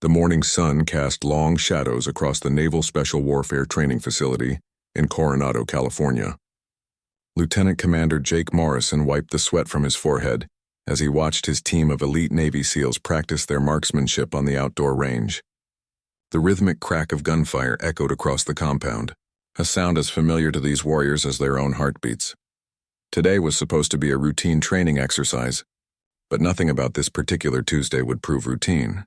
The morning sun cast long shadows across the Naval Special Warfare Training Facility in Coronado, California. Lieutenant Commander Jake Morrison wiped the sweat from his forehead as he watched his team of elite Navy SEALs practice their marksmanship on the outdoor range. The rhythmic crack of gunfire echoed across the compound, a sound as familiar to these warriors as their own heartbeats. Today was supposed to be a routine training exercise, but nothing about this particular Tuesday would prove routine.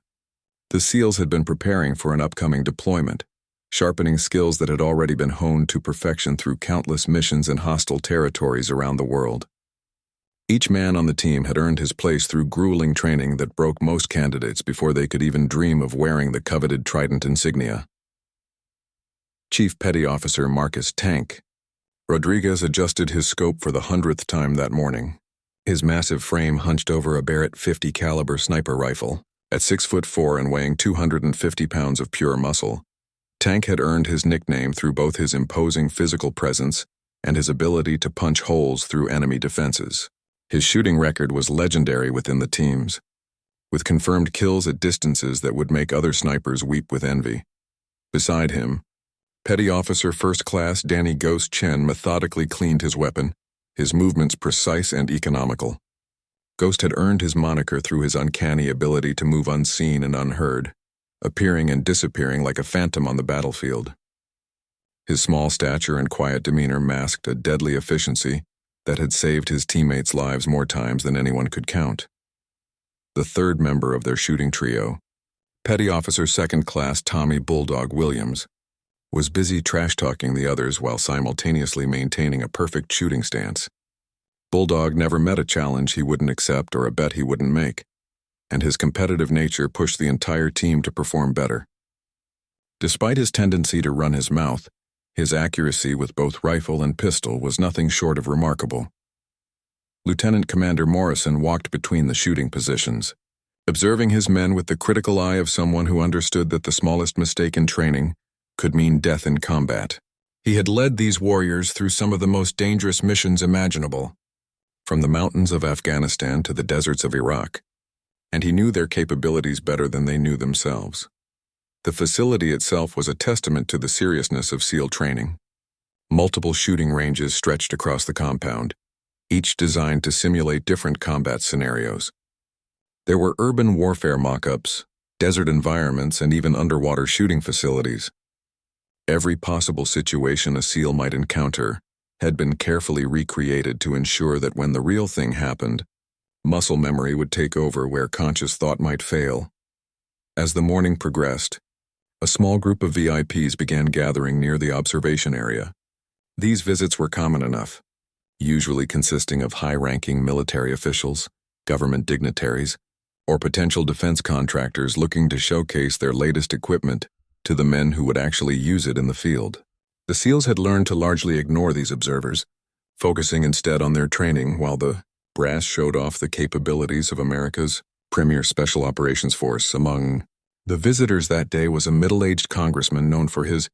The SEALs had been preparing for an upcoming deployment, sharpening skills that had already been honed to perfection through countless missions in hostile territories around the world. Each man on the team had earned his place through grueling training that broke most candidates before they could even dream of wearing the coveted Trident insignia. Chief Petty Officer Marcus "Tank" Rodriguez adjusted his scope for the 100th time that morning. His massive frame hunched over a Barrett .50 caliber sniper rifle. At 6'4" and weighing 250 pounds of pure muscle, Tank had earned his nickname through both his imposing physical presence and his ability to punch holes through enemy defenses. His shooting record was legendary within the teams, with confirmed kills at distances that would make other snipers weep with envy. Beside him, Petty Officer First Class Danny "Ghost" Chen methodically cleaned his weapon, his movements precise and economical. Ghost had earned his moniker through his uncanny ability to move unseen and unheard, appearing and disappearing like a phantom on the battlefield. His small stature and quiet demeanor masked a deadly efficiency that had saved his teammates' lives more times than anyone could count. The third member of their shooting trio, Petty Officer Second Class Tommy "Bulldog" Williams, was busy trash-talking the others while simultaneously maintaining a perfect shooting stance. Bulldog never met a challenge he wouldn't accept or a bet he wouldn't make, and his competitive nature pushed the entire team to perform better. Despite his tendency to run his mouth, his accuracy with both rifle and pistol was nothing short of remarkable. Lieutenant Commander Morrison walked between the shooting positions, observing his men with the critical eye of someone who understood that the smallest mistake in training could mean death in combat. He had led these warriors through some of the most dangerous missions imaginable, from the mountains of Afghanistan to the deserts of Iraq, and he knew their capabilities better than they knew themselves. The facility itself was a testament to the seriousness of SEAL training. Multiple shooting ranges stretched across the compound, each designed to simulate different combat scenarios. There were urban warfare mock-ups, desert environments, and even underwater shooting facilities. Every possible situation a SEAL might encounter had been carefully recreated to ensure that when the real thing happened, muscle memory would take over where conscious thought might fail. As the morning progressed, a small group of VIPs began gathering near the observation area. These visits were common enough, usually consisting of high-ranking military officials, government dignitaries, or potential defense contractors looking to showcase their latest equipment to the men who would actually use it in the field. The SEALs had learned to largely ignore these observers, focusing instead on their training while the brass showed off the capabilities of America's premier special operations force. Among the visitors that day was a middle-aged congressman known for his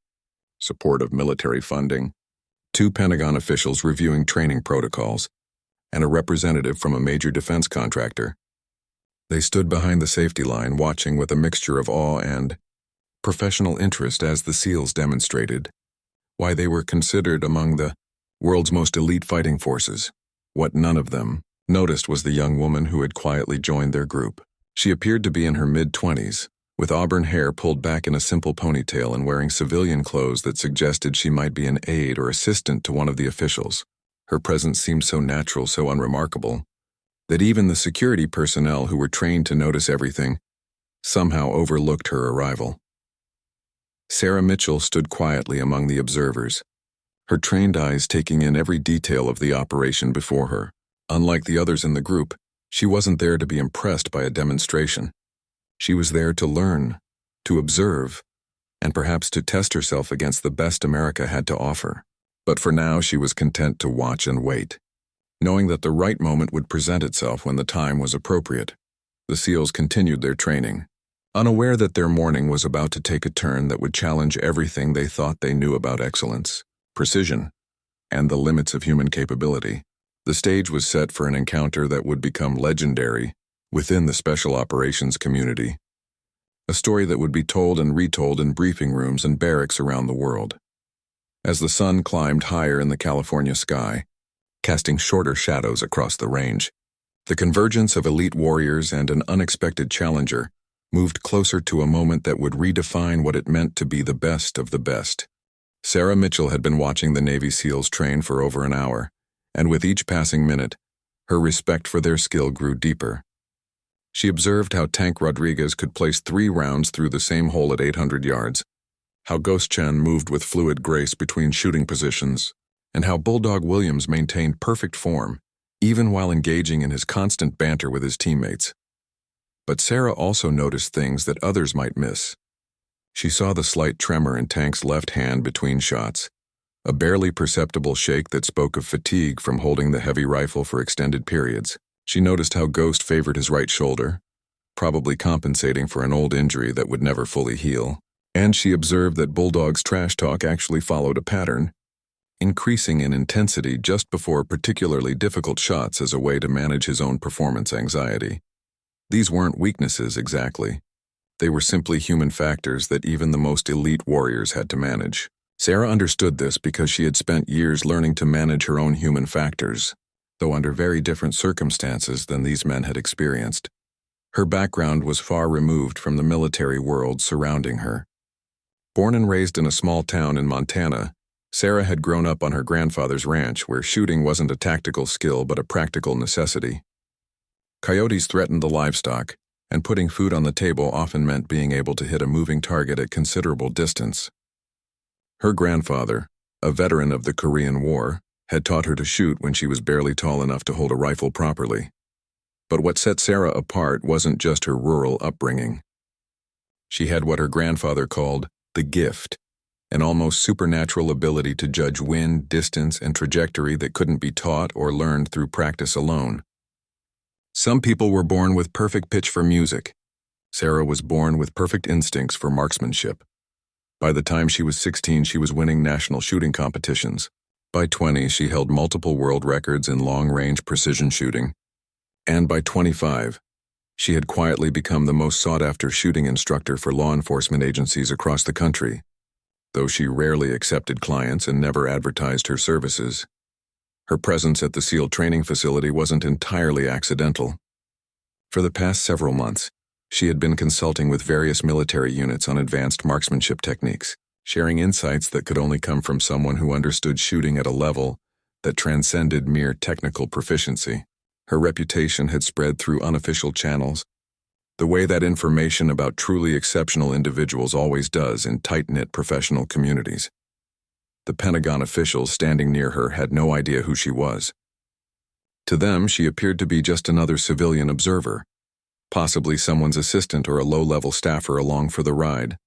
support of military funding, 2 Pentagon officials reviewing training protocols, and a representative from a major defense contractor. They stood behind the safety line watching with a mixture of awe and professional interest as the SEALs demonstrated why they were considered among the world's most elite fighting forces. What none of them noticed was the young woman who had quietly joined their group. She appeared to be in her mid-20s, with auburn hair pulled back in a simple ponytail and wearing civilian clothes that suggested she might be an aide or assistant to one of the officials. Her presence seemed so natural, so unremarkable, that even the security personnel who were trained to notice everything somehow overlooked her arrival. Sarah Mitchell stood quietly among the observers, her trained eyes taking in every detail of the operation before her. Unlike the others in the group, she wasn't there to be impressed by a demonstration. She was there to learn, to observe, and perhaps to test herself against the best America had to offer. But for now, she was content to watch and wait, knowing that the right moment would present itself when the time was appropriate. The SEALs continued their training, unaware that their morning was about to take a turn that would challenge everything they thought they knew about excellence, precision, and the limits of human capability. The stage was set for an encounter that would become legendary within the special operations community. a story that would be told and retold in briefing rooms and barracks around the world. As the sun climbed higher in the California sky, casting shorter shadows across the range, the convergence of elite warriors and an unexpected challenger moved closer to a moment that would redefine what it meant to be the best of the best. Sarah Mitchell had been watching the Navy SEALs train for over an hour, and with each passing minute, her respect for their skill grew deeper. She observed how Tank Rodriguez could place 3 rounds through the same hole at 800 yards, how Ghost Chen moved with fluid grace between shooting positions, and how Bulldog Williams maintained perfect form, even while engaging in his constant banter with his teammates. But Sarah also noticed things that others might miss. She saw the slight tremor in Tank's left hand between shots, a barely perceptible shake that spoke of fatigue from holding the heavy rifle for extended periods. She noticed how Ghost favored his right shoulder, probably compensating for an old injury that would never fully heal. And she observed that Bulldog's trash talk actually followed a pattern, increasing in intensity just before particularly difficult shots as a way to manage his own performance anxiety. These weren't weaknesses exactly. They were simply human factors that even the most elite warriors had to manage. Sarah understood this because she had spent years learning to manage her own human factors, though under very different circumstances than these men had experienced. Her background was far removed from the military world surrounding her. Born and raised in a small town in Montana, Sarah had grown up on her grandfather's ranch where shooting wasn't a tactical skill but a practical necessity. Coyotes threatened the livestock, and putting food on the table often meant being able to hit a moving target at considerable distance. Her grandfather, a veteran of the Korean War, had taught her to shoot when she was barely tall enough to hold a rifle properly. But what set Sarah apart wasn't just her rural upbringing. She had what her grandfather called the gift, an almost supernatural ability to judge wind, distance, and trajectory that couldn't be taught or learned through practice alone. Some people were born with perfect pitch for music. Sarah was born with perfect instincts for marksmanship. By the time she was 16, she was winning national shooting competitions. By 20, she held multiple world records in long-range precision shooting. And by 25, she had quietly become the most sought-after shooting instructor for law enforcement agencies across the country, though she rarely accepted clients and never advertised her services. Her presence at the SEAL training facility wasn't entirely accidental. For the past several months, she had been consulting with various military units on advanced marksmanship techniques, sharing insights that could only come from someone who understood shooting at a level that transcended mere technical proficiency. Her reputation had spread through unofficial channels, the way that information about truly exceptional individuals always does in tight-knit professional communities. The Pentagon officials standing near her had no idea who she was. To them, she appeared to be just another civilian observer, possibly someone's assistant or a low-level staffer along for the ride.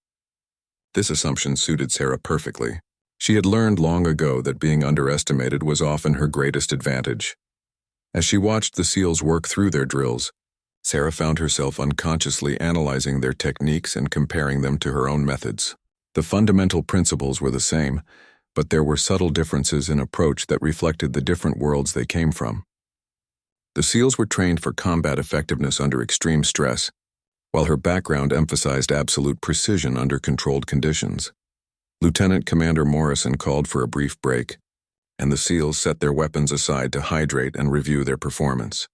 This assumption suited Sarah perfectly. She had learned long ago that being underestimated was often her greatest advantage. As she watched the SEALs work through their drills, Sarah found herself unconsciously analyzing their techniques and comparing them to her own methods. The fundamental principles were the same, but there were subtle differences in approach that reflected the different worlds they came from. The SEALs were trained for combat effectiveness under extreme stress, while her background emphasized absolute precision under controlled conditions. Lieutenant Commander Morrison called for a brief break, and the SEALs set their weapons aside to hydrate and review their performance.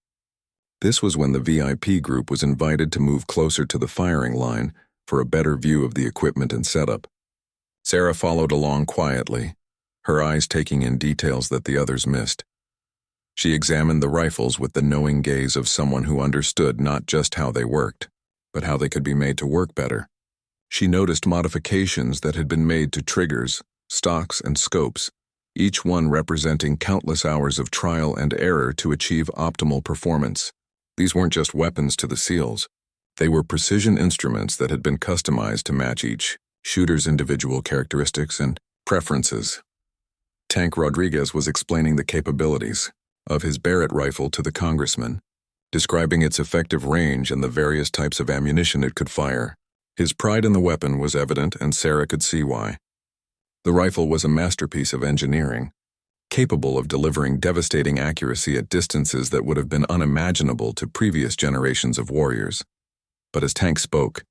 This was when the VIP group was invited to move closer to the firing line for a better view of the equipment and setup. Sarah followed along quietly, her eyes taking in details that the others missed. She examined the rifles with the knowing gaze of someone who understood not just how they worked, but how they could be made to work better. She noticed modifications that had been made to triggers, stocks, and scopes, each one representing countless hours of trial and error to achieve optimal performance. These weren't just weapons to the SEALs. They were precision instruments that had been customized to match each shooter's individual characteristics and preferences. Tank Rodriguez was explaining the capabilities of his Barrett rifle to the congressman, describing its effective range and the various types of ammunition it could fire. His pride in the weapon was evident, and Sarah could see why. The rifle was a masterpiece of engineering, capable of delivering devastating accuracy at distances that would have been unimaginable to previous generations of warriors. But as Tank spoke,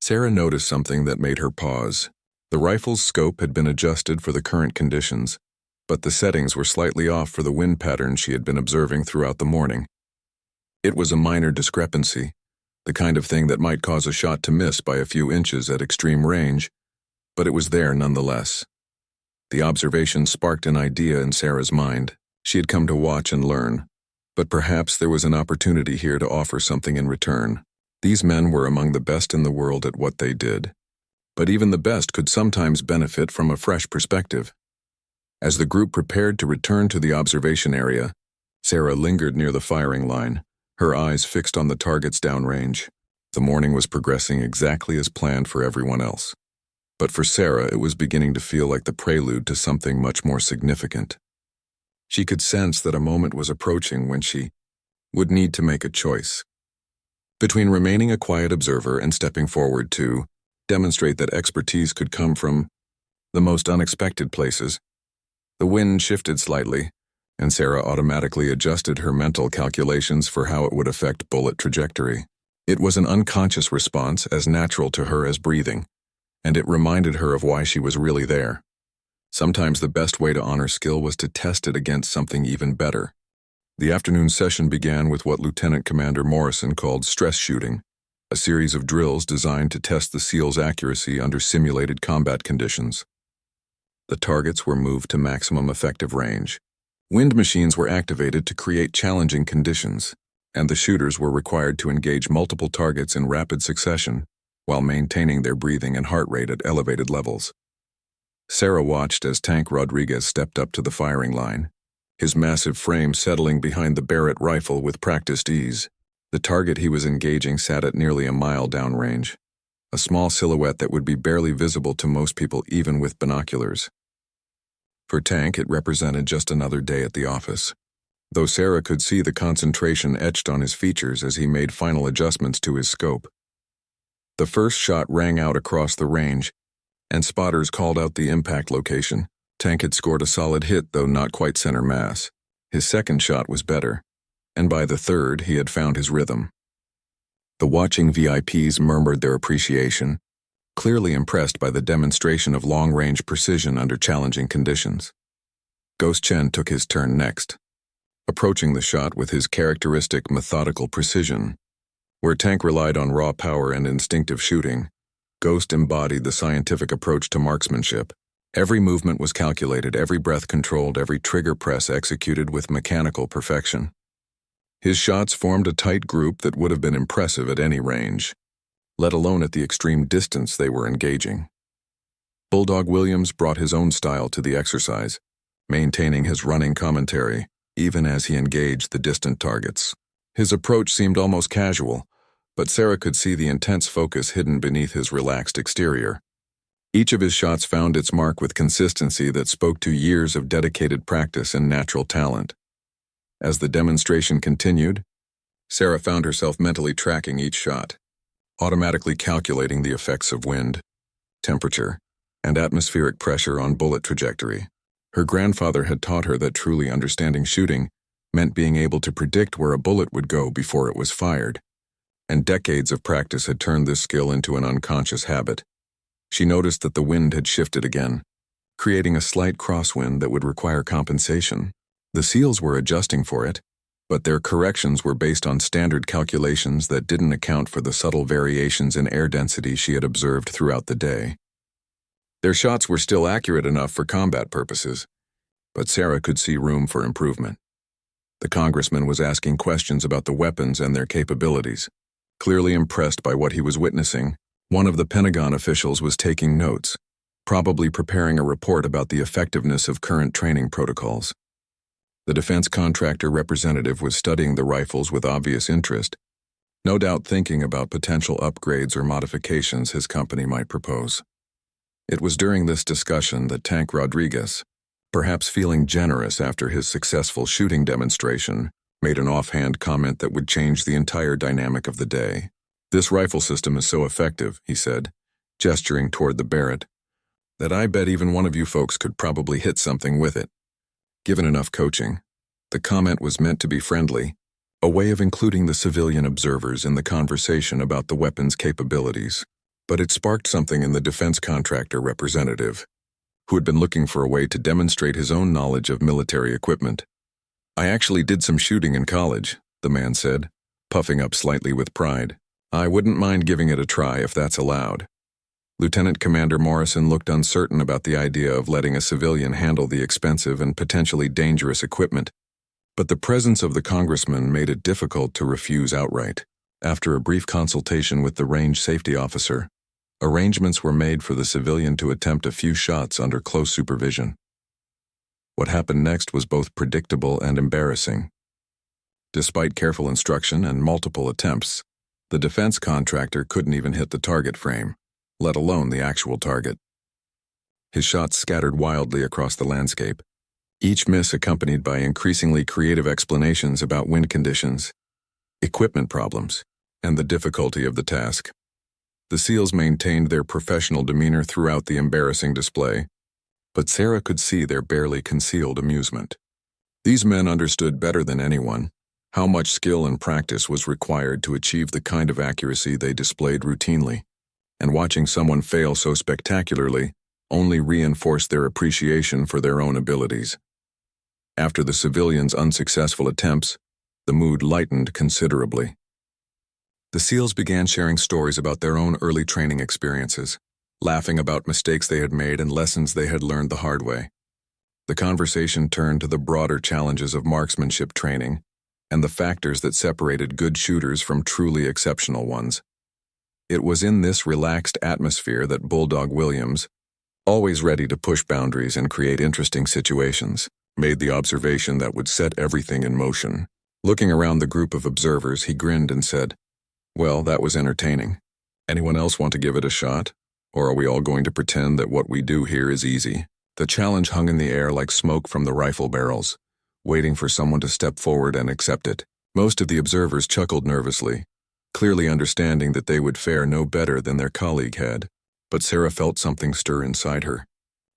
Sarah noticed something that made her pause. The rifle's scope had been adjusted for the current conditions, but the settings were slightly off for the wind pattern she had been observing throughout the morning. It was a minor discrepancy, the kind of thing that might cause a shot to miss by a few inches at extreme range, but it was there nonetheless. The observation sparked an idea in Sarah's mind. She had come to watch and learn, but perhaps there was an opportunity here to offer something in return. These men were among the best in the world at what they did, but even the best could sometimes benefit from a fresh perspective. As the group prepared to return to the observation area, Sarah lingered near the firing line, her eyes fixed on the targets downrange. The morning was progressing exactly as planned for everyone else, but for Sarah it was beginning to feel like the prelude to something much more significant. She could sense that a moment was approaching when she would need to make a choice. Between remaining a quiet observer and stepping forward to demonstrate that expertise could come from the most unexpected places, the wind shifted slightly, and Sarah automatically adjusted her mental calculations for how it would affect bullet trajectory. It was an unconscious response, as natural to her as breathing, and it reminded her of why she was really there. Sometimes the best way to honor skill was to test it against something even better. The afternoon session began with what Lieutenant Commander Morrison called stress shooting, a series of drills designed to test the SEAL's accuracy under simulated combat conditions. The targets were moved to maximum effective range. Wind machines were activated to create challenging conditions, and the shooters were required to engage multiple targets in rapid succession while maintaining their breathing and heart rate at elevated levels. Sarah watched as Tank Rodriguez stepped up to the firing line, his massive frame settling behind the Barrett rifle with practiced ease. The target he was engaging sat at nearly a mile downrange, a small silhouette that would be barely visible to most people even with binoculars. For Tank, it represented just another day at the office, though Sarah could see the concentration etched on his features as he made final adjustments to his scope. The first shot rang out across the range, and spotters called out the impact location. Tank had scored a solid hit, though not quite center mass. His second shot was better, and by the third, he had found his rhythm. The watching VIPs murmured their appreciation, clearly impressed by the demonstration of long-range precision under challenging conditions. Ghost Chen took his turn next, approaching the shot with his characteristic methodical precision. Where Tank relied on raw power and instinctive shooting, Ghost embodied the scientific approach to marksmanship. Every movement was calculated, every breath controlled, every trigger press executed with mechanical perfection. His shots formed a tight group that would have been impressive at any range, let alone at the extreme distance they were engaging. Bulldog Williams brought his own style to the exercise, maintaining his running commentary, even as he engaged the distant targets. His approach seemed almost casual, but Sarah could see the intense focus hidden beneath his relaxed exterior. Each of his shots found its mark with consistency that spoke to years of dedicated practice and natural talent. As the demonstration continued, Sarah found herself mentally tracking each shot, automatically calculating the effects of wind, temperature, and atmospheric pressure on bullet trajectory. Her grandfather had taught her that truly understanding shooting meant being able to predict where a bullet would go before it was fired, and decades of practice had turned this skill into an unconscious habit. She noticed that the wind had shifted again, creating a slight crosswind that would require compensation. The SEALs were adjusting for it, but their corrections were based on standard calculations that didn't account for the subtle variations in air density she had observed throughout the day. Their shots were still accurate enough for combat purposes, but Sarah could see room for improvement. The congressman was asking questions about the weapons and their capabilities. Clearly impressed by what he was witnessing, one of the Pentagon officials was taking notes, probably preparing a report about the effectiveness of current training protocols. The defense contractor representative was studying the rifles with obvious interest, no doubt thinking about potential upgrades or modifications his company might propose. It was during this discussion that Tank Rodriguez, perhaps feeling generous after his successful shooting demonstration, made an offhand comment that would change the entire dynamic of the day. "This rifle system is so effective," he said, gesturing toward the Barrett, "that I bet even one of you folks could probably hit something with it." Given enough coaching, the comment was meant to be friendly, a way of including the civilian observers in the conversation about the weapon's capabilities. But it sparked something in the defense contractor representative, who had been looking for a way to demonstrate his own knowledge of military equipment. "I actually did some shooting in college," the man said, puffing up slightly with pride. "I wouldn't mind giving it a try if that's allowed." Lieutenant Commander Morrison looked uncertain about the idea of letting a civilian handle the expensive and potentially dangerous equipment, but the presence of the congressman made it difficult to refuse outright. After a brief consultation with the range safety officer, arrangements were made for the civilian to attempt a few shots under close supervision. What happened next was both predictable and embarrassing. Despite careful instruction and multiple attempts, the defense contractor couldn't even hit the target frame, let alone the actual target. His shots scattered wildly across the landscape, each miss accompanied by increasingly creative explanations about wind conditions, equipment problems, and the difficulty of the task. The SEALs maintained their professional demeanor throughout the embarrassing display, but Sarah could see their barely concealed amusement. These men understood better than anyone how much skill and practice was required to achieve the kind of accuracy they displayed routinely, and watching someone fail so spectacularly only reinforced their appreciation for their own abilities. After the civilians' unsuccessful attempts, the mood lightened considerably. The SEALs began sharing stories about their own early training experiences, laughing about mistakes they had made and lessons they had learned the hard way. The conversation turned to the broader challenges of marksmanship training and the factors that separated good shooters from truly exceptional ones. It was in this relaxed atmosphere that Bulldog Williams, always ready to push boundaries and create interesting situations, made the observation that would set everything in motion. Looking around the group of observers, he grinned and said, "Well, that was entertaining. Anyone else want to give it a shot? Or are we all going to pretend that what we do here is easy?" The challenge hung in the air like smoke from the rifle barrels, waiting for someone to step forward and accept it. Most of the observers chuckled nervously, clearly understanding that they would fare no better than their colleague had. But Sarah felt something stir inside her,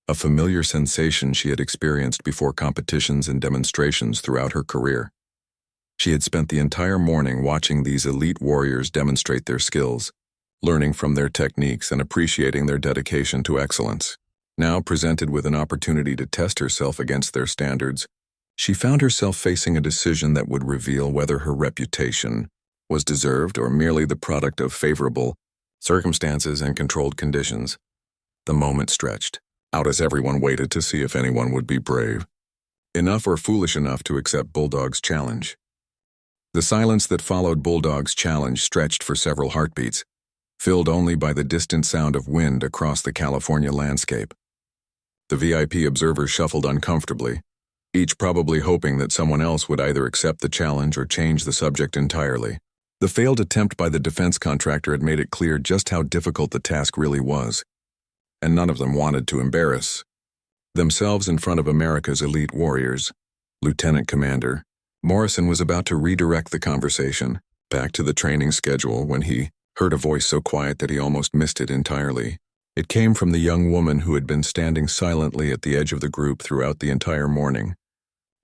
a familiar sensation she had experienced before competitions and demonstrations throughout her career. She had spent the entire morning watching these elite warriors demonstrate their skills, learning from their techniques and appreciating their dedication to excellence. Now, presented with an opportunity to test herself against their standards, she found herself facing a decision that would reveal whether her reputation was deserved or merely the product of favorable circumstances and controlled conditions. The moment stretched out as everyone waited to see if anyone would be brave enough or foolish enough to accept Bulldog's challenge. The silence that followed Bulldog's challenge stretched for several heartbeats, filled only by the distant sound of wind across the California landscape. The VIP observers shuffled uncomfortably, each probably hoping that someone else would either accept the challenge or change the subject entirely. The failed attempt by the defense contractor had made it clear just how difficult the task really was, and none of them wanted to embarrass themselves in front of America's elite warriors. Lieutenant Commander Morrison was about to redirect the conversation back to the training schedule when he heard a voice so quiet that he almost missed it entirely. It came from the young woman who had been standing silently at the edge of the group throughout the entire morning,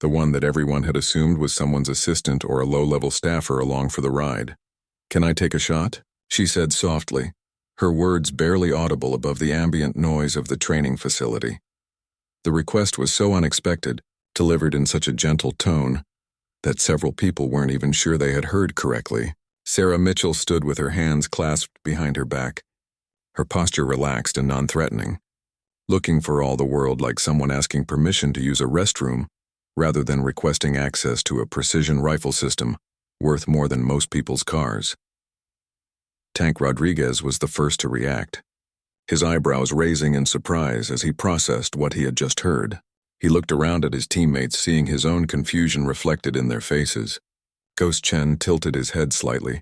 the one that everyone had assumed was someone's assistant or a low-level staffer along for the ride. "Can I take a shot?" she said softly, her words barely audible above the ambient noise of the training facility. The request was so unexpected, delivered in such a gentle tone, that several people weren't even sure they had heard correctly. Sarah Mitchell stood with her hands clasped behind her back, her posture relaxed and non-threatening, looking for all the world like someone asking permission to use a restroom rather than requesting access to a precision rifle system worth more than most people's cars. Tank Rodriguez was the first to react, his eyebrows raising in surprise as he processed what he had just heard. He looked around at his teammates, seeing his own confusion reflected in their faces. Ghost Chen tilted his head slightly,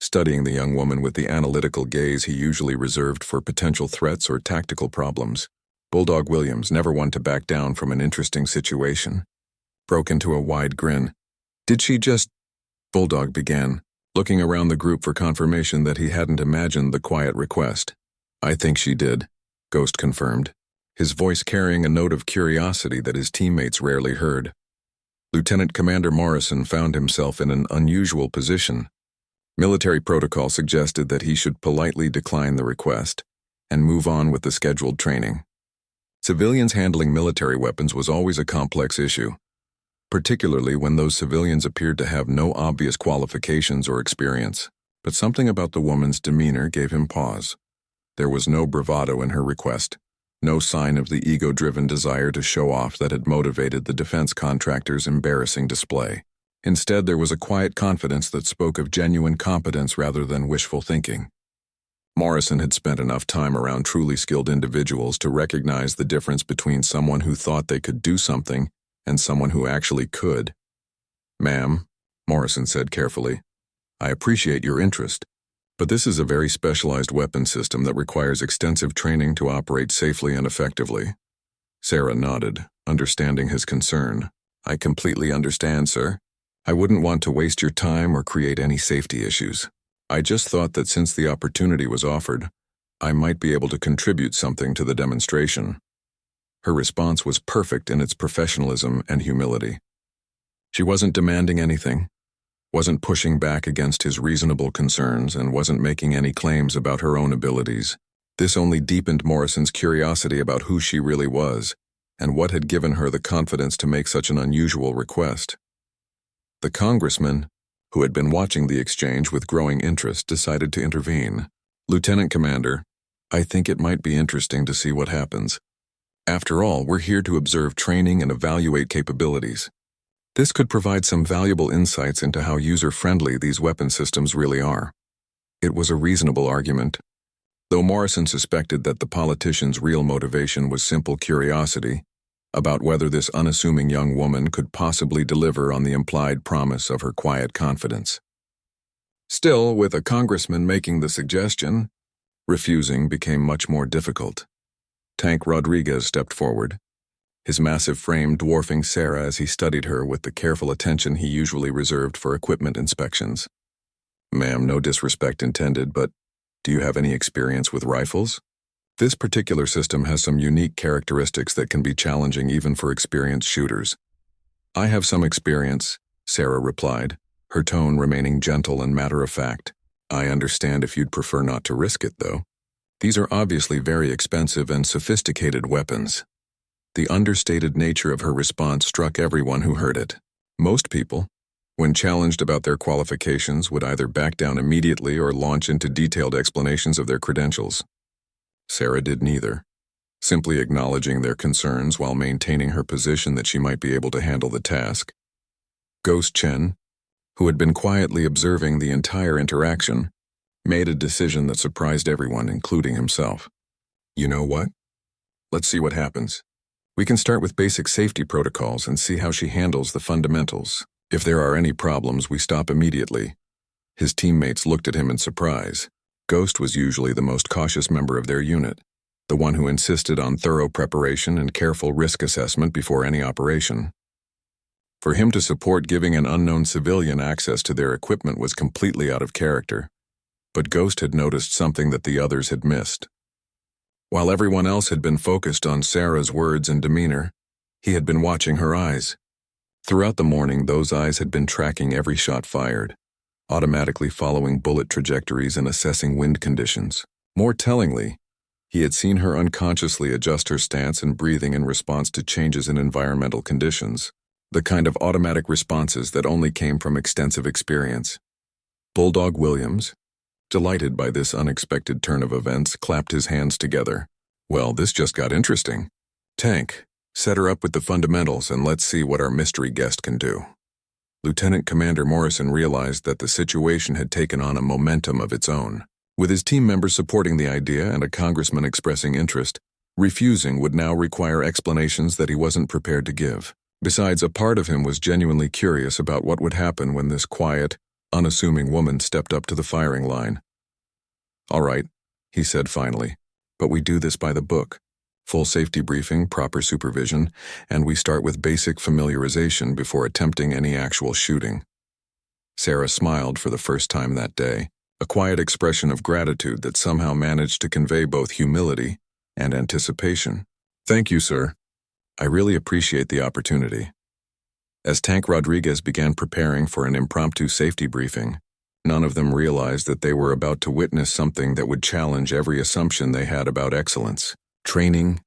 studying the young woman with the analytical gaze he usually reserved for potential threats or tactical problems. Bulldog Williams, never one to back down from an interesting situation, broke into a wide grin. "Did she just—" Bulldog began, looking around the group for confirmation that he hadn't imagined the quiet request. "I think she did," Ghost confirmed, his voice carrying a note of curiosity that his teammates rarely heard. Lieutenant Commander Morrison found himself in an unusual position. Military protocol suggested that he should politely decline the request and move on with the scheduled training. Civilians handling military weapons was always a complex issue, particularly when those civilians appeared to have no obvious qualifications or experience. But something about the woman's demeanor gave him pause. There was no bravado in her request, no sign of the ego-driven desire to show off that had motivated the defense contractor's embarrassing display. Instead, there was a quiet confidence that spoke of genuine competence rather than wishful thinking. Morrison had spent enough time around truly skilled individuals to recognize the difference between someone who thought they could do something and someone who actually could. "Ma'am," Morrison said carefully, "I appreciate your interest, but this is a very specialized weapon system that requires extensive training to operate safely and effectively." Sarah nodded, understanding his concern. "I completely understand, sir. I wouldn't want to waste your time or create any safety issues. I just thought that since the opportunity was offered, I might be able to contribute something to the demonstration." Her response was perfect in its professionalism and humility. She wasn't demanding anything, wasn't pushing back against his reasonable concerns, and wasn't making any claims about her own abilities. This only deepened Morrison's curiosity about who she really was and what had given her the confidence to make such an unusual request. The congressman, who had been watching the exchange with growing interest, decided to intervene. "Lieutenant Commander, I think it might be interesting to see what happens. After all, we're here to observe training and evaluate capabilities. This could provide some valuable insights into how user-friendly these weapon systems really are." It was a reasonable argument. Though Morrison suspected that the politician's real motivation was simple curiosity about whether this unassuming young woman could possibly deliver on the implied promise of her quiet confidence. Still, with a congressman making the suggestion, refusing became much more difficult. Tank Rodriguez stepped forward, his massive frame dwarfing Sarah as he studied her with the careful attention he usually reserved for equipment inspections. "Ma'am, no disrespect intended, but do you have any experience with rifles? This particular system has some unique characteristics that can be challenging even for experienced shooters." "I have some experience," Sarah replied, her tone remaining gentle and matter-of-fact. "I understand if you'd prefer not to risk it, though. These are obviously very expensive and sophisticated weapons." The understated nature of her response struck everyone who heard it. Most people, when challenged about their qualifications, would either back down immediately or launch into detailed explanations of their credentials. Sarah did neither, simply acknowledging their concerns while maintaining her position that she might be able to handle the task. Ghost Chen, who had been quietly observing the entire interaction, made a decision that surprised everyone, including himself. "You know what? Let's see what happens. We can start with basic safety protocols and see how she handles the fundamentals. If there are any problems, we stop immediately." His teammates looked at him in surprise. Ghost was usually the most cautious member of their unit, the one who insisted on thorough preparation and careful risk assessment before any operation. For him to support giving an unknown civilian access to their equipment was completely out of character. But Ghost had noticed something that the others had missed. While everyone else had been focused on Sarah's words and demeanor, he had been watching her eyes. Throughout the morning, those eyes had been tracking every shot fired, automatically following bullet trajectories and assessing wind conditions. More tellingly, he had seen her unconsciously adjust her stance and breathing in response to changes in environmental conditions, the kind of automatic responses that only came from extensive experience. Bulldog Williams, delighted by this unexpected turn of events, clapped his hands together. "Well, this just got interesting. Tank, set her up with the fundamentals and let's see what our mystery guest can do." Lieutenant Commander Morrison realized that the situation had taken on a momentum of its own. With his team members supporting the idea and a congressman expressing interest, refusing would now require explanations that he wasn't prepared to give. Besides, a part of him was genuinely curious about what would happen when this quiet, unassuming woman stepped up to the firing line. "All right," he said finally, "but we do this by the book. Full safety briefing, proper supervision, and we start with basic familiarization before attempting any actual shooting." Sarah smiled for the first time that day, a quiet expression of gratitude that somehow managed to convey both humility and anticipation. "Thank you, sir. I really appreciate the opportunity." As Tank Rodriguez began preparing for an impromptu safety briefing, None of them realized that they were about to witness something that would challenge every assumption they had about excellence, training,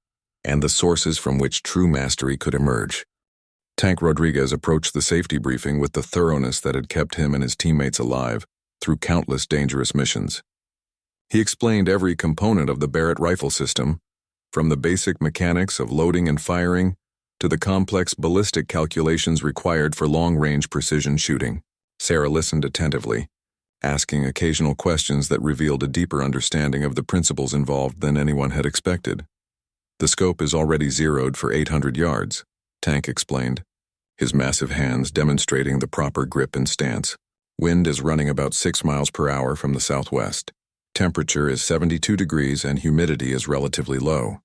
and the sources from which true mastery could emerge. Tank Rodriguez approached the safety briefing with the thoroughness that had kept him and his teammates alive through countless dangerous missions. He explained every component of the Barrett rifle system, from the basic mechanics of loading and firing to the complex ballistic calculations required for long-range precision shooting. Sarah listened attentively, asking occasional questions that revealed a deeper understanding of the principles involved than anyone had expected. "The scope is already zeroed for 800 yards, Tank explained, his massive hands demonstrating the proper grip and stance. "Wind is running about 6 miles per hour from the southwest. Temperature is 72 degrees and humidity is relatively low.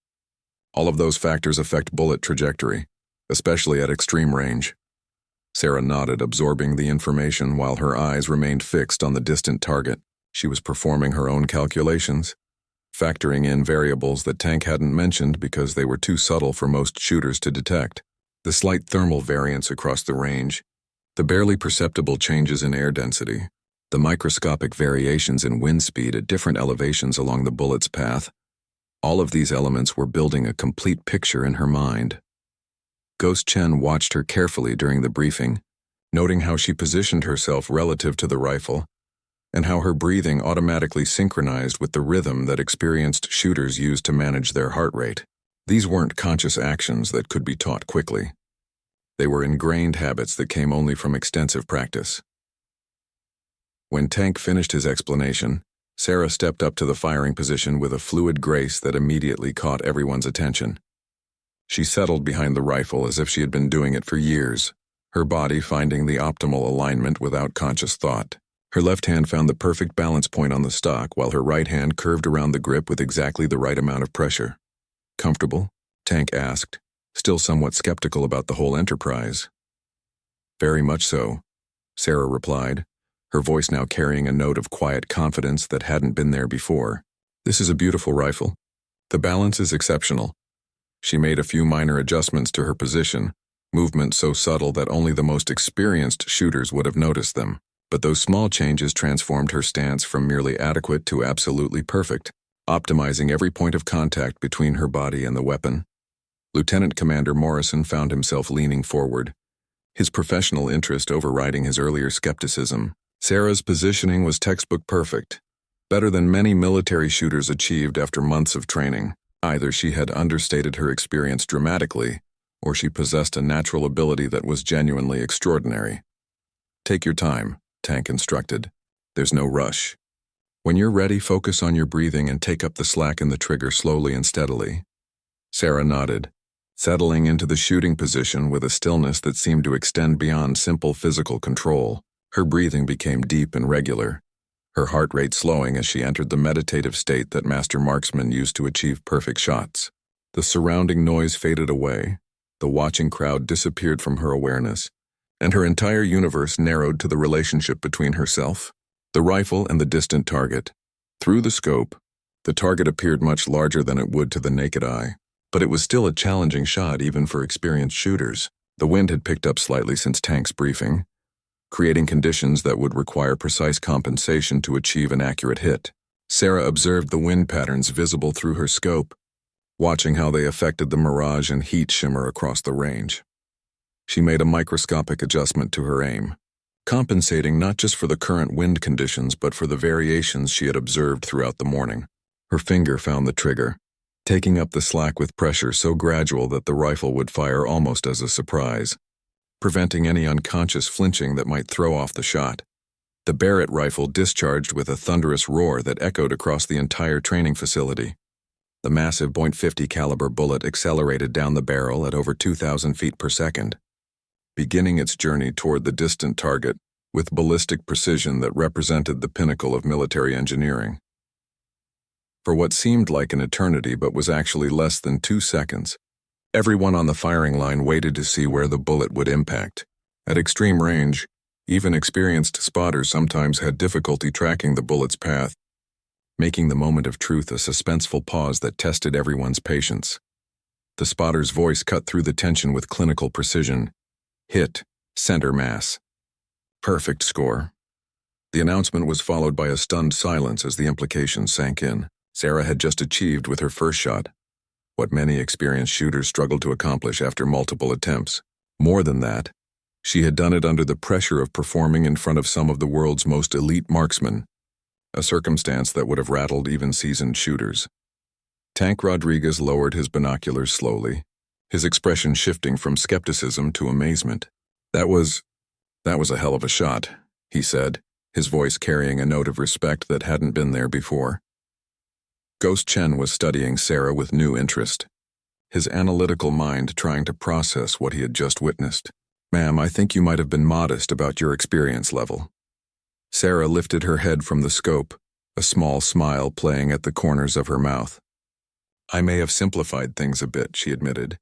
All of those factors affect bullet trajectory, especially at extreme range." Sarah nodded, absorbing the information while her eyes remained fixed on the distant target. She was performing her own calculations, factoring in variables that Tank hadn't mentioned because they were too subtle for most shooters to detect. The slight thermal variance across the range, the barely perceptible changes in air density, the microscopic variations in wind speed at different elevations along the bullet's path, all of these elements were building a complete picture in her mind. Ghost Chen watched her carefully during the briefing, noting how she positioned herself relative to the rifle, and how her breathing automatically synchronized with the rhythm that experienced shooters use to manage their heart rate. These weren't conscious actions that could be taught quickly. They were ingrained habits that came only from extensive practice. When Tank finished his explanation, Sarah stepped up to the firing position with a fluid grace that immediately caught everyone's attention. She settled behind the rifle as if she had been doing it for years, her body finding the optimal alignment without conscious thought. Her left hand found the perfect balance point on the stock, while her right hand curved around the grip with exactly the right amount of pressure. "Comfortable?" Tank asked, still somewhat skeptical about the whole enterprise. "Very much so," Sarah replied, her voice now carrying a note of quiet confidence that hadn't been there before. "This is a beautiful rifle. The balance is exceptional." She made a few minor adjustments to her position, movements so subtle that only the most experienced shooters would have noticed them. But those small changes transformed her stance from merely adequate to absolutely perfect, optimizing every point of contact between her body and the weapon. Lieutenant Commander Morrison found himself leaning forward, his professional interest overriding his earlier skepticism. Sarah's positioning was textbook perfect, better than many military shooters achieved after months of training. Either she had understated her experience dramatically, or she possessed a natural ability that was genuinely extraordinary. "Take your time," Tank instructed. "There's no rush. When you're ready, focus on your breathing and take up the slack in the trigger slowly and steadily." Sarah nodded, settling into the shooting position with a stillness that seemed to extend beyond simple physical control. Her breathing became deep and regular, her heart rate slowing as she entered the meditative state that master marksmen used to achieve perfect shots. The surrounding noise faded away, the watching crowd disappeared from her awareness, and her entire universe narrowed to the relationship between herself, the rifle, and the distant target. Through the scope, the target appeared much larger than it would to the naked eye, but it was still a challenging shot even for experienced shooters. The wind had picked up slightly since Tank's briefing, creating conditions that would require precise compensation to achieve an accurate hit. Sarah observed the wind patterns visible through her scope, watching how they affected the mirage and heat shimmer across the range. She made a microscopic adjustment to her aim, compensating not just for the current wind conditions but for the variations she had observed throughout the morning. Her finger found the trigger, taking up the slack with pressure so gradual that the rifle would fire almost as a surprise, preventing any unconscious flinching that might throw off the shot. The Barrett rifle discharged with a thunderous roar that echoed across the entire training facility. The massive .50 caliber bullet accelerated down the barrel at over 2,000 feet per second, beginning its journey toward the distant target with ballistic precision that represented the pinnacle of military engineering. For what seemed like an eternity but was actually less than 2 seconds, everyone on the firing line waited to see where the bullet would impact. At extreme range, even experienced spotters sometimes had difficulty tracking the bullet's path, making the moment of truth a suspenseful pause that tested everyone's patience. The spotter's voice cut through the tension with clinical precision. "Hit, center mass. Perfect score." The announcement was followed by a stunned silence as the implications sank in. Sarah had just achieved with her first shot what many experienced shooters struggle to accomplish after multiple attempts. More than that, she had done it under the pressure of performing in front of some of the world's most elite marksmen, a circumstance that would have rattled even seasoned shooters. Tank Rodriguez lowered his binoculars slowly, his expression shifting from skepticism to amazement. That was a hell of a shot," he said, his voice carrying a note of respect that hadn't been there before. Ghost Chen was studying Sarah with new interest, his analytical mind trying to process what he had just witnessed. "Ma'am, I think you might have been modest about your experience level." Sarah lifted her head from the scope, a small smile playing at the corners of her mouth. "I may have simplified things a bit," she admitted,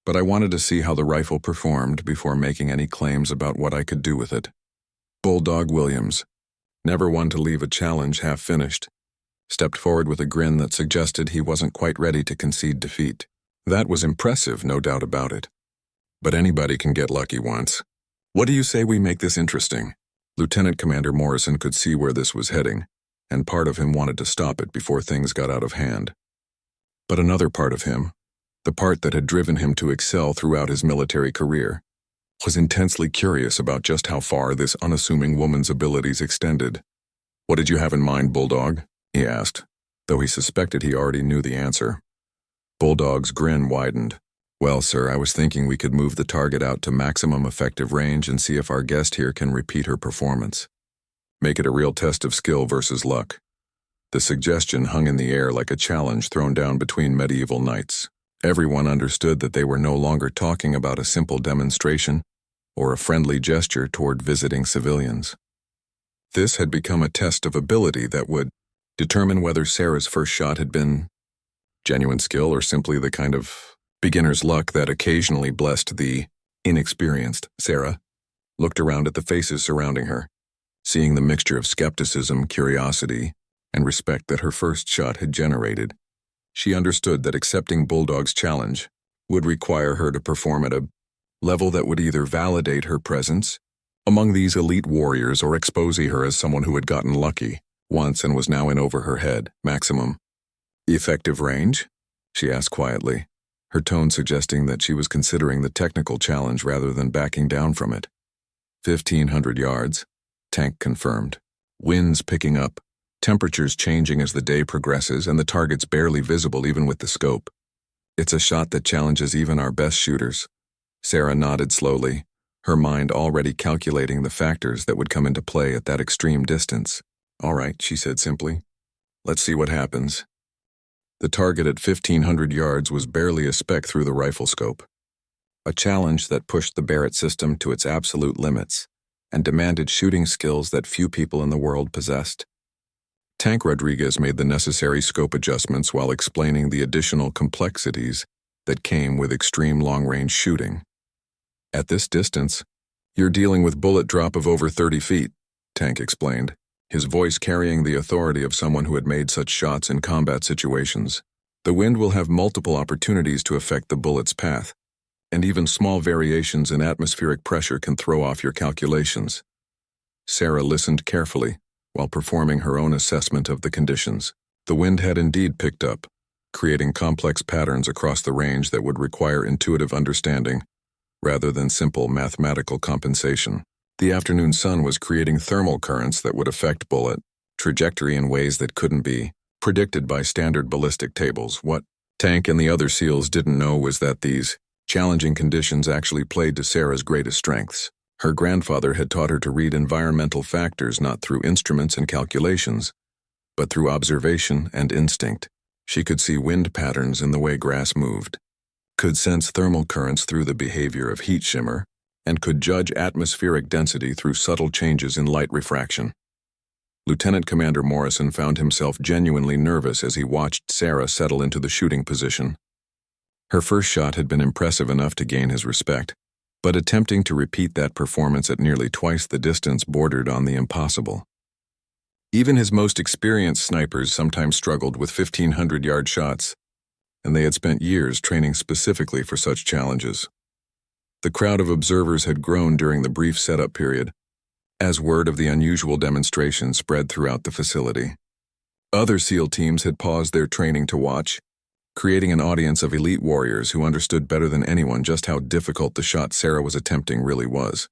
"but I wanted to see how the rifle performed before making any claims about what I could do with it." Bulldog Williams, never one to leave a challenge half-finished, stepped forward with a grin that suggested he wasn't quite ready to concede defeat. "That was impressive, no doubt about it. But anybody can get lucky once. What do you say we make this interesting?" Lieutenant Commander Morrison could see where this was heading, and part of him wanted to stop it before things got out of hand. But another part of him, the part that had driven him to excel throughout his military career, was intensely curious about just how far this unassuming woman's abilities extended. "What did you have in mind, Bulldog?" he asked, though he suspected he already knew the answer. Bulldog's grin widened. "Well, sir, I was thinking we could move the target out to maximum effective range and see if our guest here can repeat her performance. Make it a real test of skill versus luck." The suggestion hung in the air like a challenge thrown down between medieval knights. Everyone understood that they were no longer talking about a simple demonstration or a friendly gesture toward visiting civilians. This had become a test of ability that would determine whether Sarah's first shot had been genuine skill or simply the kind of beginner's luck that occasionally blessed the inexperienced. Sarah looked around at the faces surrounding her, seeing the mixture of skepticism, curiosity, and respect that her first shot had generated. She understood that accepting Bulldog's challenge would require her to perform at a level that would either validate her presence among these elite warriors or expose her as someone who had gotten lucky once and was now in over her head, maximum effective range? She asked quietly, her tone suggesting that she was considering the technical challenge rather than backing down from it. 1,500 yards, Tank confirmed. Winds picking up, temperatures changing as the day progresses, and the target's barely visible even with the scope. "It's a shot that challenges even our best shooters." Sarah nodded slowly, her mind already calculating the factors that would come into play at that extreme distance. "All right," she said simply. "Let's see what happens." The target at 1,500 yards was barely a speck through the rifle scope. A challenge that pushed the Barrett system to its absolute limits and demanded shooting skills that few people in the world possessed. Tank Rodriguez made the necessary scope adjustments while explaining the additional complexities that came with extreme long-range shooting. "At this distance, you're dealing with bullet drop of over 30 feet, Tank explained, his voice carrying the authority of someone who had made such shots in combat situations. "The wind will have multiple opportunities to affect the bullet's path, and even small variations in atmospheric pressure can throw off your calculations." Sarah listened carefully while performing her own assessment of the conditions. The wind had indeed picked up, creating complex patterns across the range that would require intuitive understanding rather than simple mathematical compensation. The afternoon sun was creating thermal currents that would affect bullet trajectory in ways that couldn't be predicted by standard ballistic tables. What Tank and the other SEALs didn't know was that these challenging conditions actually played to Sarah's greatest strengths. Her grandfather had taught her to read environmental factors not through instruments and calculations, but through observation and instinct. She could see wind patterns in the way grass moved, could sense thermal currents through the behavior of heat shimmer, and could judge atmospheric density through subtle changes in light refraction. Lieutenant Commander Morrison found himself genuinely nervous as he watched Sarah settle into the shooting position. Her first shot had been impressive enough to gain his respect, but attempting to repeat that performance at nearly twice the distance bordered on the impossible. Even his most experienced snipers sometimes struggled with 1,500-yard shots, and they had spent years training specifically for such challenges. The crowd of observers had grown during the brief setup period, as word of the unusual demonstration spread throughout the facility. Other SEAL teams had paused their training to watch, creating an audience of elite warriors who understood better than anyone just how difficult the shot Sarah was attempting really was.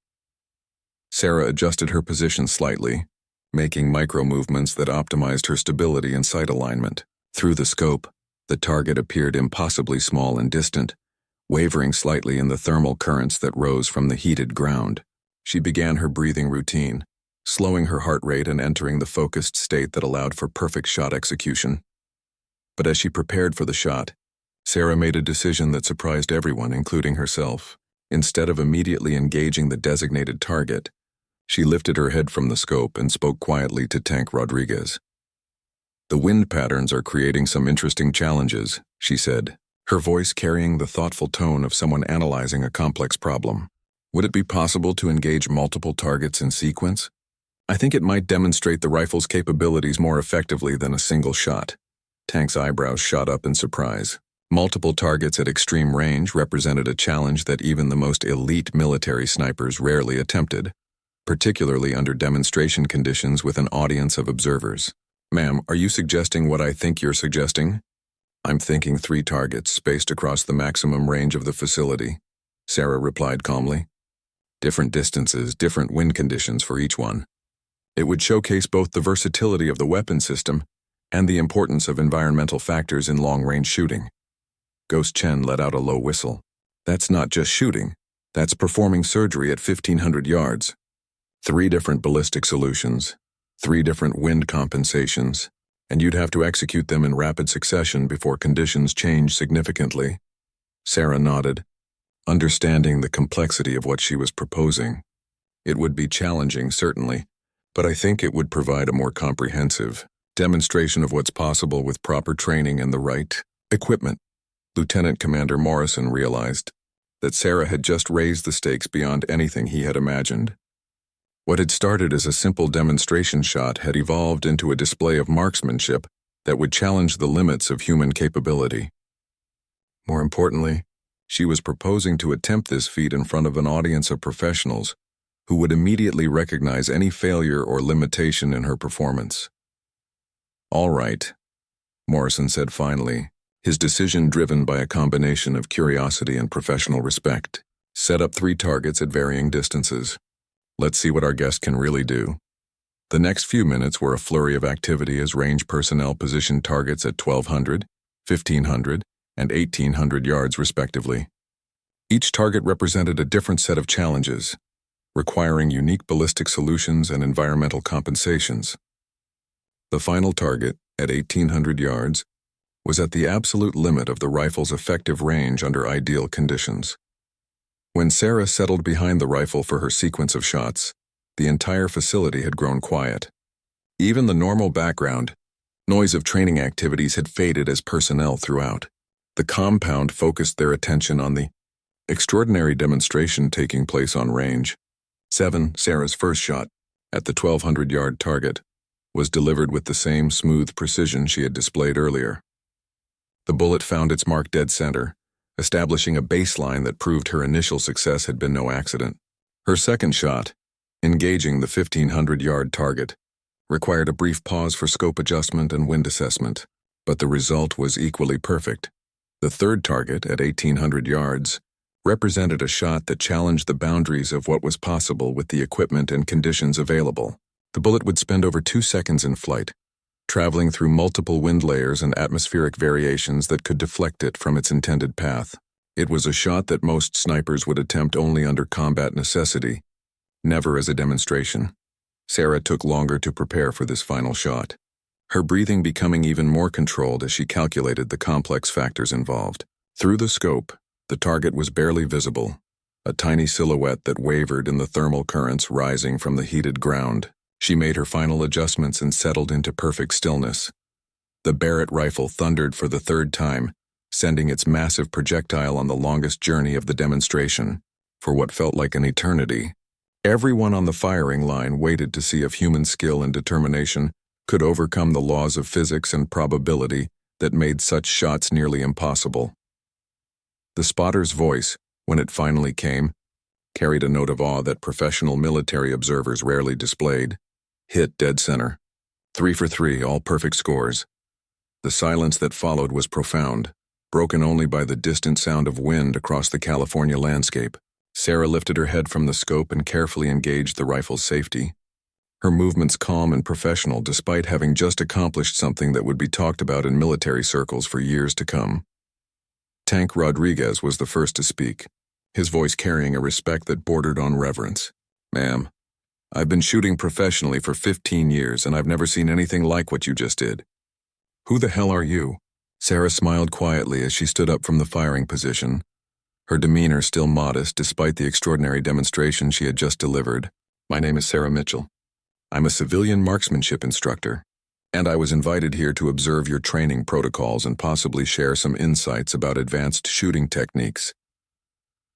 Sarah adjusted her position slightly, making micro-movements that optimized her stability and sight alignment. Through the scope, the target appeared impossibly small and distant, wavering slightly in the thermal currents that rose from the heated ground. She began her breathing routine, slowing her heart rate and entering the focused state that allowed for perfect shot execution. But as she prepared for the shot, Sarah made a decision that surprised everyone, including herself. Instead of immediately engaging the designated target, she lifted her head from the scope and spoke quietly to Tank Rodriguez. "The wind patterns are creating some interesting challenges," she said, her voice carrying the thoughtful tone of someone analyzing a complex problem. "Would it be possible to engage multiple targets in sequence? I think it might demonstrate the rifle's capabilities more effectively than a single shot." Tank's eyebrows shot up in surprise. Multiple targets at extreme range represented a challenge that even the most elite military snipers rarely attempted, particularly under demonstration conditions with an audience of observers. "Ma'am, are you suggesting what I think you're suggesting?" "I'm thinking 3 targets spaced across the maximum range of the facility," Sarah replied calmly. "Different distances, different wind conditions for each one. It would showcase both the versatility of the weapon system and the importance of environmental factors in long-range shooting." Ghost Chen let out a low whistle. "That's not just shooting. That's performing surgery at 1,500 yards. 3 different ballistic solutions, 3 different wind compensations, and you'd have to execute them in rapid succession before conditions change significantly." Sarah nodded, understanding the complexity of what she was proposing. "It would be challenging, certainly, but I think it would provide a more comprehensive demonstration of what's possible with proper training and the right equipment." Lieutenant Commander Morrison realized that Sarah had just raised the stakes beyond anything he had imagined. What had started as a simple demonstration shot had evolved into a display of marksmanship that would challenge the limits of human capability. More importantly, she was proposing to attempt this feat in front of an audience of professionals who would immediately recognize any failure or limitation in her performance. "All right," Morrison said finally, his decision driven by a combination of curiosity and professional respect. "Set up 3 targets at varying distances. Let's see what our guest can really do." The next few minutes were a flurry of activity as range personnel positioned targets at 1,200, 1,500, and 1,800 yards respectively. Each target represented a different set of challenges, requiring unique ballistic solutions and environmental compensations. The final target, at 1,800 yards, was at the absolute limit of the rifle's effective range under ideal conditions. When Sarah settled behind the rifle for her sequence of shots, the entire facility had grown quiet. Even the normal background noise of training activities had faded as personnel throughout. The compound focused their attention on the extraordinary demonstration taking place on range. 7, Sarah's first shot, at the 1,200-yard target, was delivered with the same smooth precision she had displayed earlier. The bullet found its mark dead center, establishing a baseline that proved her initial success had been no accident. Her second shot, engaging the 1,500-yard target, required a brief pause for scope adjustment and wind assessment, but the result was equally perfect. The third target, at 1,800 yards, represented a shot that challenged the boundaries of what was possible with the equipment and conditions available. The bullet would spend over 2 seconds in flight, traveling through multiple wind layers and atmospheric variations that could deflect it from its intended path. It was a shot that most snipers would attempt only under combat necessity, never as a demonstration. Sarah took longer to prepare for this final shot, her breathing becoming even more controlled as she calculated the complex factors involved. Through the scope, the target was barely visible, a tiny silhouette that wavered in the thermal currents rising from the heated ground. She made her final adjustments and settled into perfect stillness. The Barrett rifle thundered for the 3rd time, sending its massive projectile on the longest journey of the demonstration, for what felt like an eternity. Everyone on the firing line waited to see if human skill and determination could overcome the laws of physics and probability that made such shots nearly impossible. The spotter's voice, when it finally came, carried a note of awe that professional military observers rarely displayed. Hit dead center. 3 for 3, all perfect scores. The silence that followed was profound, broken only by the distant sound of wind across the California landscape. Sarah lifted her head from the scope and carefully engaged the rifle's safety. Her movements calm and professional despite having just accomplished something that would be talked about in military circles for years to come. Tank Rodriguez was the first to speak, his voice carrying a respect that bordered on reverence. "Ma'am, I've been shooting professionally for 15 years and I've never seen anything like what you just did." "Who the hell are you?" Sarah smiled quietly as she stood up from the firing position, her demeanor still modest despite the extraordinary demonstration she had just delivered. "My name is Sarah Mitchell. I'm a civilian marksmanship instructor, and I was invited here to observe your training protocols and possibly share some insights about advanced shooting techniques."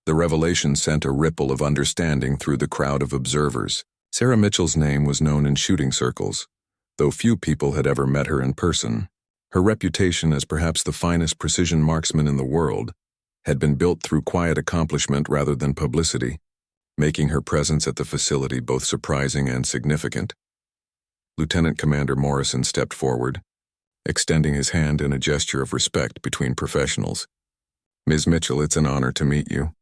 The revelation sent a ripple of understanding through the crowd of observers. Sarah Mitchell's name was known in shooting circles, though few people had ever met her in person. Her reputation as perhaps the finest precision marksman in the world had been built through quiet accomplishment rather than publicity, making her presence at the facility both surprising and significant. Lieutenant Commander Morrison stepped forward, extending his hand in a gesture of respect between professionals. "Ms. Mitchell, it's an honor to meet you.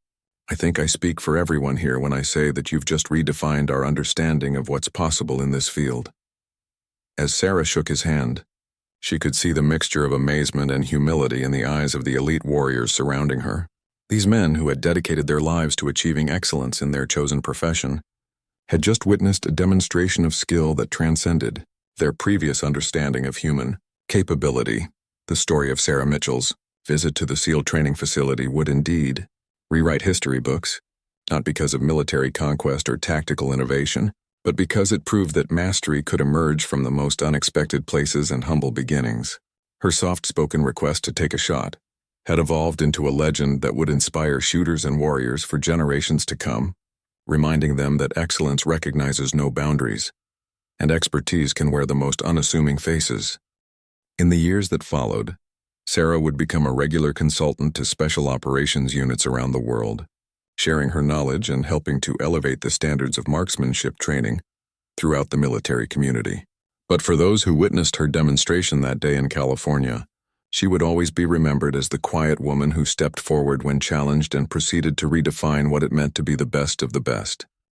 I think I speak for everyone here when I say that you've just redefined our understanding of what's possible in this field." As Sarah shook his hand, she could see the mixture of amazement and humility in the eyes of the elite warriors surrounding her. These men, who had dedicated their lives to achieving excellence in their chosen profession, had just witnessed a demonstration of skill that transcended their previous understanding of human capability. The story of Sarah Mitchell's visit to the SEAL training facility would indeed rewrite history books, not because of military conquest or tactical innovation, but because it proved that mastery could emerge from the most unexpected places and humble beginnings. Her soft-spoken request to take a shot had evolved into a legend that would inspire shooters and warriors for generations to come, reminding them that excellence recognizes no boundaries, and expertise can wear the most unassuming faces. In the years that followed, Sarah would become a regular consultant to special operations units around the world, sharing her knowledge and helping to elevate the standards of marksmanship training throughout the military community. But for those who witnessed her demonstration that day in California, she would always be remembered as the quiet woman who stepped forward when challenged and proceeded to redefine what it meant to be the best of the best.